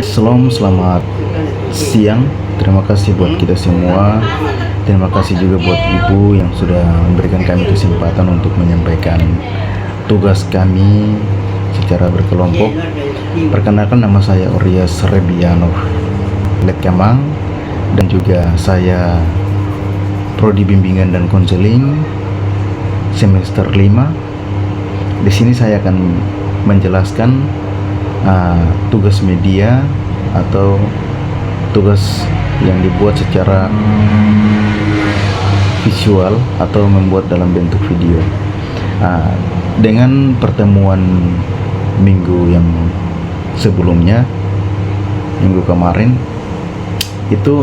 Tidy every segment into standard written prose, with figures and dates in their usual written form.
Shalom, selamat siang. Terima kasih buat kita semua. Terima kasih juga buat Ibu yang sudah memberikan kami kesempatan untuk menyampaikan tugas kami secara berkelompok. Perkenalkan, nama saya Orias Rebiano Letkamang, dan juga saya Prodi Bimbingan dan Konseling semester 5. Di sini saya akan menjelaskan tugas media atau tugas yang dibuat secara visual atau membuat dalam bentuk video. Dengan pertemuan minggu yang sebelumnya, minggu kemarin itu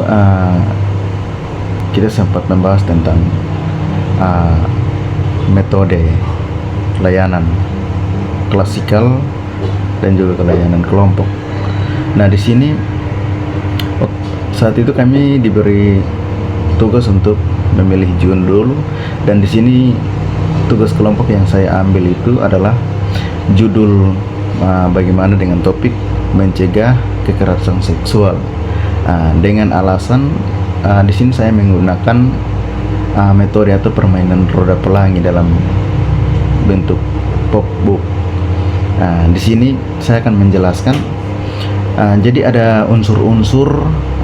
kita sempat membahas tentang metode layanan klasikal dan juga layanan kelompok. Nah, di sini saat itu kami diberi tugas untuk memilih judul, dan di sini tugas kelompok yang saya ambil itu adalah judul bagaimana dengan topik mencegah kekerasan seksual. Dengan alasan di sini saya menggunakan metode atau permainan roda pelangi dalam bentuk pop book. Di sini saya akan menjelaskan. Jadi ada unsur-unsur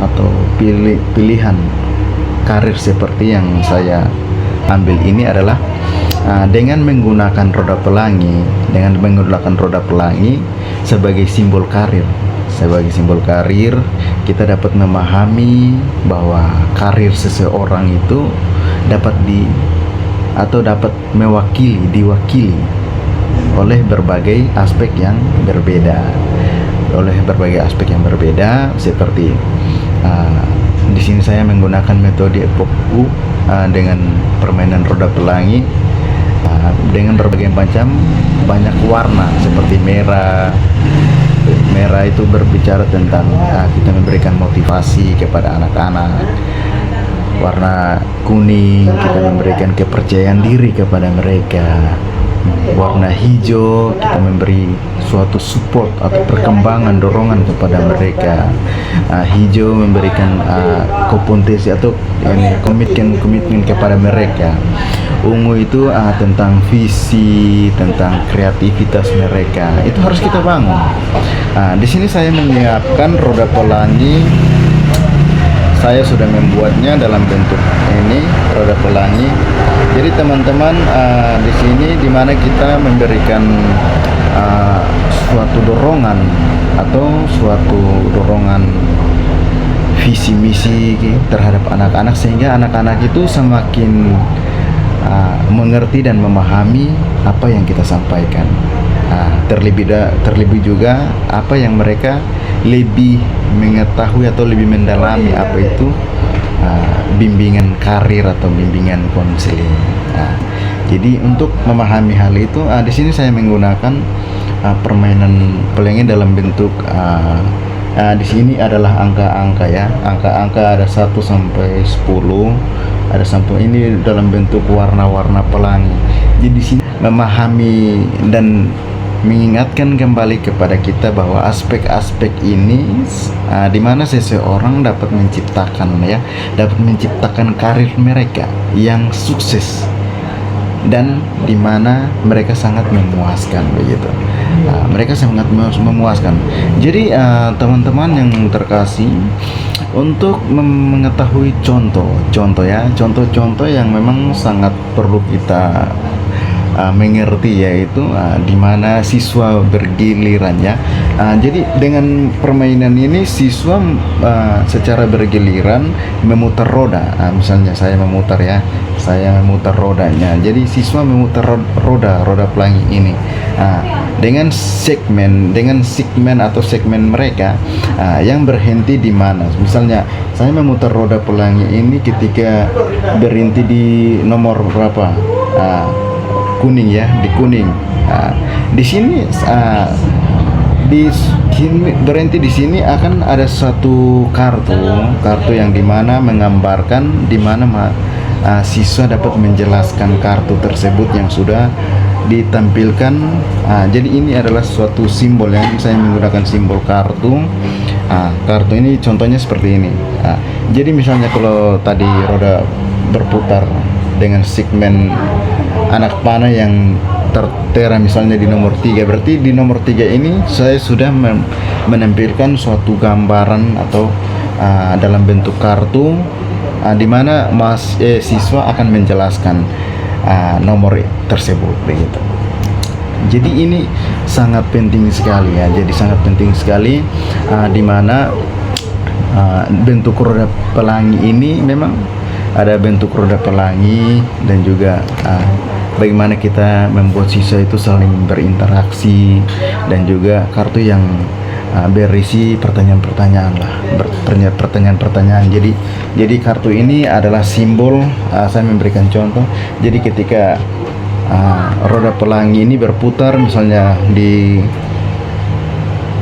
atau pilihan karir seperti yang saya ambil ini adalah dengan menggunakan roda pelangi, sebagai simbol karir. Sebagai simbol karir, kita dapat memahami bahwa karir seseorang itu dapat diwakili oleh berbagai aspek yang berbeda. Seperti di sini saya menggunakan metode epoku dengan permainan roda pelangi dengan berbagai macam banyak warna, seperti merah itu berbicara tentang kita memberikan motivasi kepada anak-anak. Warna kuning kita memberikan kepercayaan diri kepada mereka. Warna hijau kita memberi suatu support atau perkembangan, dorongan kepada mereka. Hijau memberikan kompetensi atau komitmen kepada mereka. Ungu itu tentang visi, tentang kreativitas mereka. Itu harus kita bangun. Di sini saya menyiapkan roda pelangi. Saya sudah membuatnya dalam bentuk ini, roda pelangi. Jadi teman-teman, di sini dimana kita memberikan suatu dorongan atau suatu dorongan visi misi terhadap anak-anak, sehingga anak-anak itu semakin mengerti dan memahami apa yang kita sampaikan. Terlebih juga apa yang mereka lebih mengetahui atau lebih mendalami apa itu bimbingan karir atau bimbingan konseling. Jadi untuk memahami hal itu, di sini saya menggunakan permainan pelangi dalam bentuk di sini adalah angka-angka ya. Angka-angka ada 1 sampai 10. Ada sampai ini dalam bentuk warna-warna pelangi. Jadi di sini memahami dan mengingatkan kembali kepada kita bahwa aspek-aspek ini di mana seseorang dapat menciptakan karir mereka yang sukses dan di mana mereka sangat memuaskan begitu. Mereka sangat memuaskan. Jadi teman-teman yang terkasih, untuk mengetahui contoh yang memang sangat perlu kita mengerti, yaitu di mana siswa bergiliran ya. Jadi dengan permainan ini siswa secara bergiliran memutar roda. Misalnya saya memutar rodanya. Jadi siswa memutar roda pelangi ini dengan segmen atau segmen mereka yang berhenti di mana. Misalnya saya memutar roda pelangi ini ketika berhenti di nomor berapa? Kuning ya, di kuning. Di sini berhenti di sini akan ada satu kartu yang dimana menggambarkan dimana siswa dapat menjelaskan kartu tersebut yang sudah ditampilkan. Jadi ini adalah suatu simbol yang saya menggunakan simbol kartu Kartu ini contohnya seperti ini. Jadi misalnya kalau tadi roda berputar dengan segmen anak panah yang tertera misalnya di nomor 3, berarti di nomor 3 ini saya sudah menampilkan suatu gambaran atau dalam bentuk kartu, di mana siswa akan menjelaskan nomor tersebut begitu. Jadi ini sangat penting sekali ya. Jadi sangat penting sekali, di mana bentuk roda pelangi ini memang ada bentuk roda pelangi, dan juga bagaimana kita membuat siswa itu saling berinteraksi, dan juga kartu yang berisi pertanyaan-pertanyaan lah, pertanyaan-pertanyaan. Jadi kartu ini adalah simbol. Saya memberikan contoh. Jadi ketika roda pelangi ini berputar misalnya di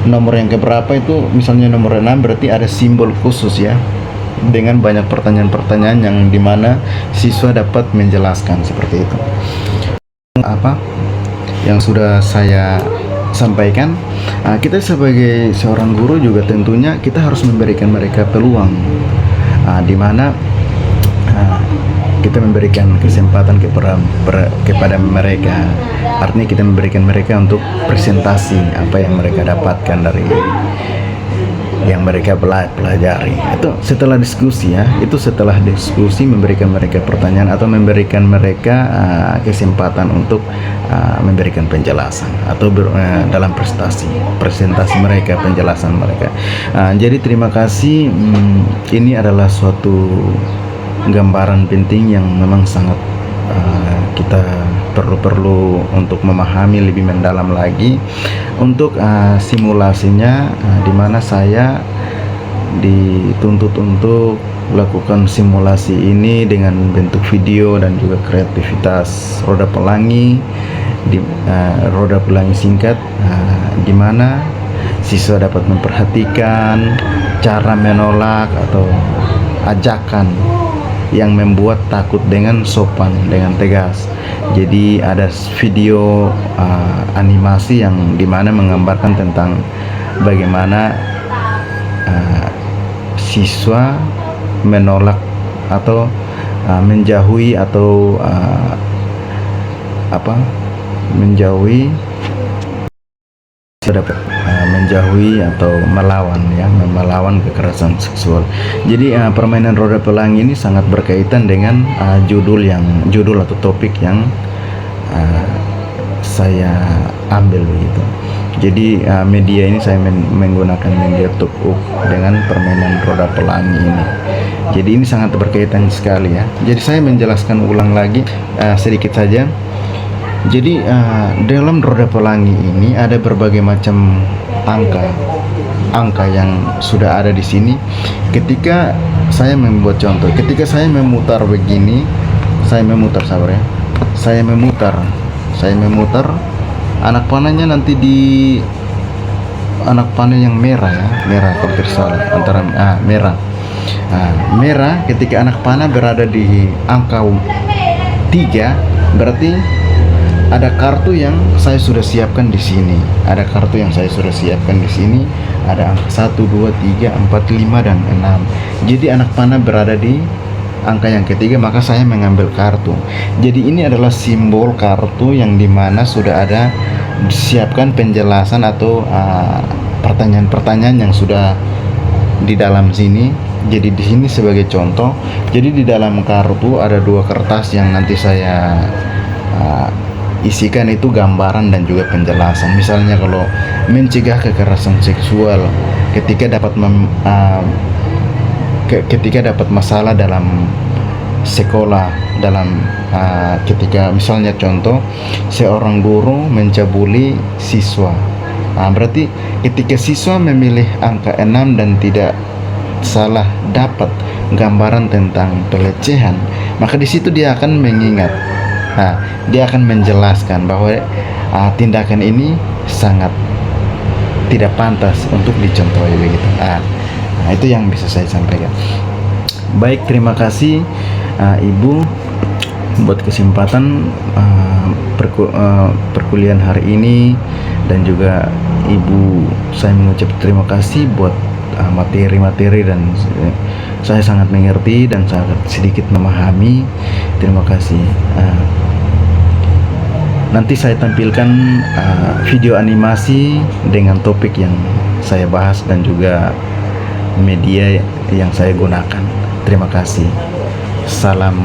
nomor yang keberapa itu, misalnya nomor 6, berarti ada simbol khusus ya, dengan banyak pertanyaan-pertanyaan yang dimana siswa dapat menjelaskan seperti itu. Apa yang sudah saya sampaikan, kita sebagai seorang guru juga tentunya kita harus memberikan mereka peluang, di mana kita memberikan kesempatan kepada mereka. Artinya kita memberikan mereka untuk presentasi apa yang mereka dapatkan dari yang mereka pelajari. Itu setelah diskusi ya, itu setelah diskusi memberikan mereka pertanyaan atau memberikan mereka kesempatan untuk memberikan penjelasan atau dalam presentasi mereka, penjelasan mereka. Jadi terima kasih. Ini adalah suatu gambaran penting yang memang sangat kita perlu untuk memahami lebih mendalam lagi. Untuk simulasinya, di mana saya dituntut untuk melakukan simulasi ini dengan bentuk video dan juga kreativitas roda pelangi, roda pelangi singkat, di mana siswa dapat memperhatikan cara menolak atau ajakan yang membuat takut dengan sopan, dengan tegas. Jadi ada video animasi yang dimana menggambarkan tentang bagaimana siswa menolak atau menjauhi atau menjauhi dapat menjauhi atau melawan kekerasan seksual. Jadi permainan roda pelangi ini sangat berkaitan dengan judul atau topik yang saya ambil begitu. Jadi media ini saya menggunakan media talk dengan permainan roda pelangi ini. Jadi ini sangat berkaitan sekali ya. Jadi saya menjelaskan ulang lagi sedikit saja. Jadi dalam roda pelangi ini ada berbagai macam angka yang sudah ada di sini. Ketika saya membuat contoh, ketika saya memutar begini, saya memutar anak panahnya nanti di anak panah yang merah ya, merah kalau tidak salah, antara merah. Merah ketika anak panah berada di angka 3, berarti ada kartu yang saya sudah siapkan di sini. Ada kartu yang saya sudah siapkan di sini. Ada angka 1, 2, 3, 4, 5 dan 6. Jadi anak panah berada di angka yang ketiga, maka saya mengambil kartu. Jadi ini adalah simbol kartu yang dimana sudah ada disiapkan penjelasan atau pertanyaan-pertanyaan yang sudah di dalam sini. Jadi di sini sebagai contoh. Jadi di dalam kartu ada 2 kertas yang nanti saya isikan itu gambaran dan juga penjelasan. Misalnya kalau mencegah kekerasan seksual, ketika dapat masalah dalam sekolah, ketika misalnya contoh seorang guru mencabuli siswa, berarti ketika siswa memilih angka 6 dan tidak salah dapat gambaran tentang pelecehan, maka di situ dia akan mengingat. Dia akan menjelaskan bahwa tindakan ini sangat tidak pantas untuk dicontohi begitu. Itu yang bisa saya sampaikan. Baik, terima kasih Ibu buat kesempatan perkuliahan hari ini, dan juga Ibu saya mengucap terima kasih buat materi-materi dan saya sangat mengerti dan sangat sedikit memahami. Terima kasih. Nanti saya tampilkan video animasi dengan topik yang saya bahas dan juga media yang saya gunakan. Terima kasih. Salam